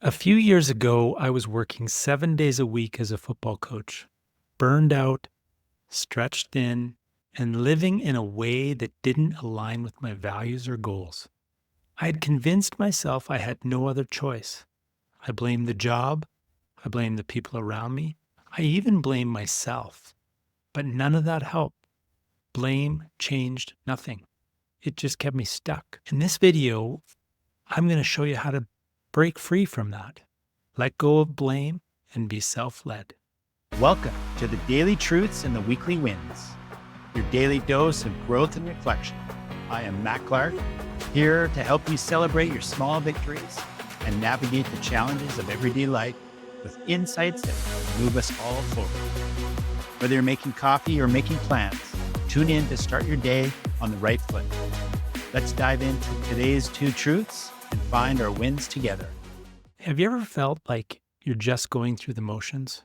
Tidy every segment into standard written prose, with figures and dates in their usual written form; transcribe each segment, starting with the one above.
A few years ago, I was working 7 days a week as a football coach, burned out, stretched thin, and living in a way that didn't align with my values or goals. I had convinced myself I had no other choice. I blamed the job. I blamed the people around me. I even blamed myself. But none of that helped. Blame changed nothing. It just kept me stuck. In this video, I'm going to show you how to break free from that. Let go of blame and be self-led. Welcome to the Daily Truths and the Weekly Wins, your daily dose of growth and reflection. I am Matt Clark, here to help you celebrate your small victories and navigate the challenges of everyday life with insights that will move us all forward. Whether you're making coffee or making plans, tune in to start your day on the right foot. Let's dive into today's two truths and find our wins together. Have you ever felt like you're just going through the motions?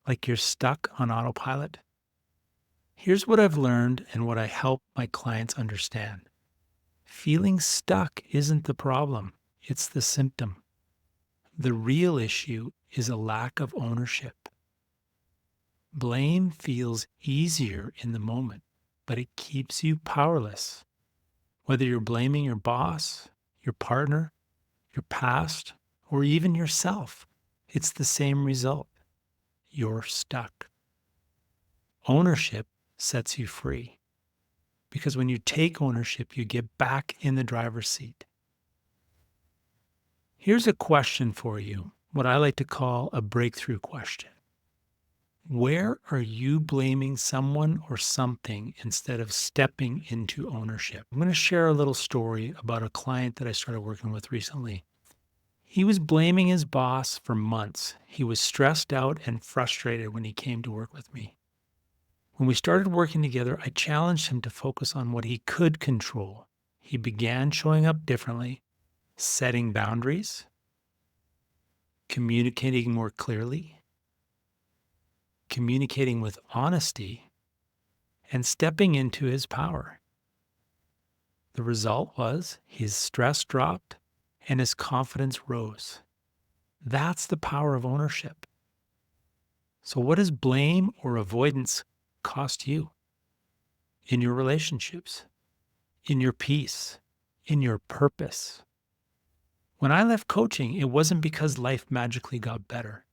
Like you're stuck on autopilot? Here's what I've learned and what I help my clients understand. Feeling stuck isn't the problem, it's the symptom. The real issue is a lack of ownership. Blame feels easier in the moment, but it keeps you powerless. Whether you're blaming your boss, your partner, your past, or even yourself, it's the same result. You're stuck. Ownership sets you free because when you take ownership, you get back in the driver's seat. Here's a question for you, what I like to call a breakthrough question. Where are you blaming someone or something instead of stepping into ownership? I'm going to share a little story about a client that I started working with recently. He was blaming his boss for months. He was stressed out and frustrated when he came to work with me. When we started working together, I challenged him to focus on what he could control. He began showing up differently, setting boundaries, communicating more clearly, communicating with honesty, and stepping into his power. The result was his stress dropped and his confidence rose. That's the power of ownership. So what does blame or avoidance cost you? In your relationships, in your peace, in your purpose. When I left coaching, it wasn't because life magically got better.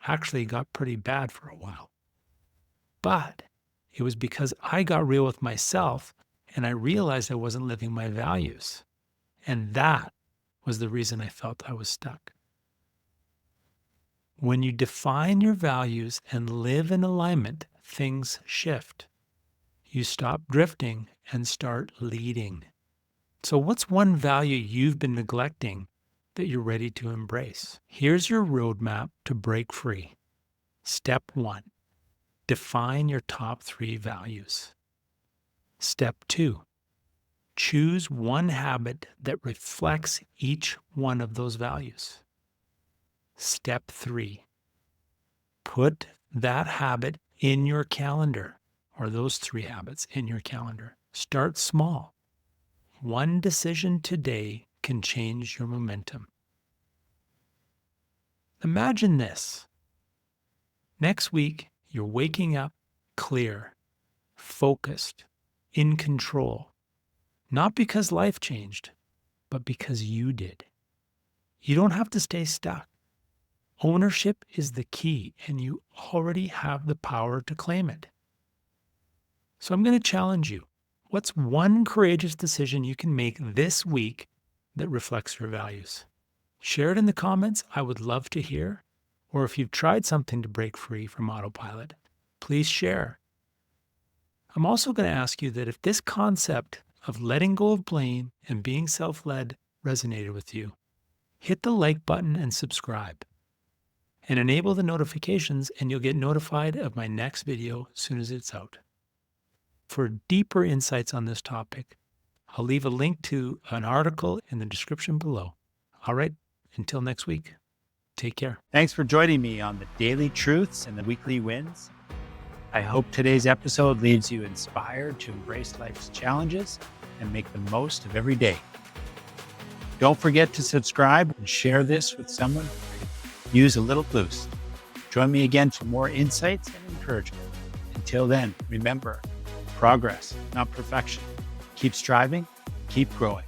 Actually, it got pretty bad for a while. But it was because I got real with myself and I realized I wasn't living my values. And that was the reason I felt I was stuck. When you define your values and live in alignment, things shift. You stop drifting and start leading. So what's one value you've been neglecting that you're ready to embrace? Here's your roadmap to break free. Step 1, define your top 3 values. Step 2, choose one habit that reflects each one of those values. Step 3, put that habit in your calendar, or those 3 habits in your calendar. Start small. One decision today can change your momentum. Imagine this. Next week, you're waking up clear, focused, in control. Not because life changed, but because you did. You don't have to stay stuck. Ownership is the key, and you already have the power to claim it. So I'm going to challenge you. What's one courageous decision you can make this week that reflects your values? Share it in the comments. I would love to hear. Or if you've tried something to break free from autopilot, please share. I'm also going to ask you that if this concept of letting go of blame and being self-led resonated with you, hit the like button and subscribe. And enable the notifications and you'll get notified of my next video as soon as it's out. For deeper insights on this topic, I'll leave a link to an article in the description below. All right, until next week, take care. Thanks for joining me on the Daily Truths and the Weekly Wins. I hope today's episode leaves you inspired to embrace life's challenges and make the most of every day. Don't forget to subscribe and share this with someone use a little boost. Join me again for more insights and encouragement. Until then, remember, progress, not perfection. Keep striving, keep growing.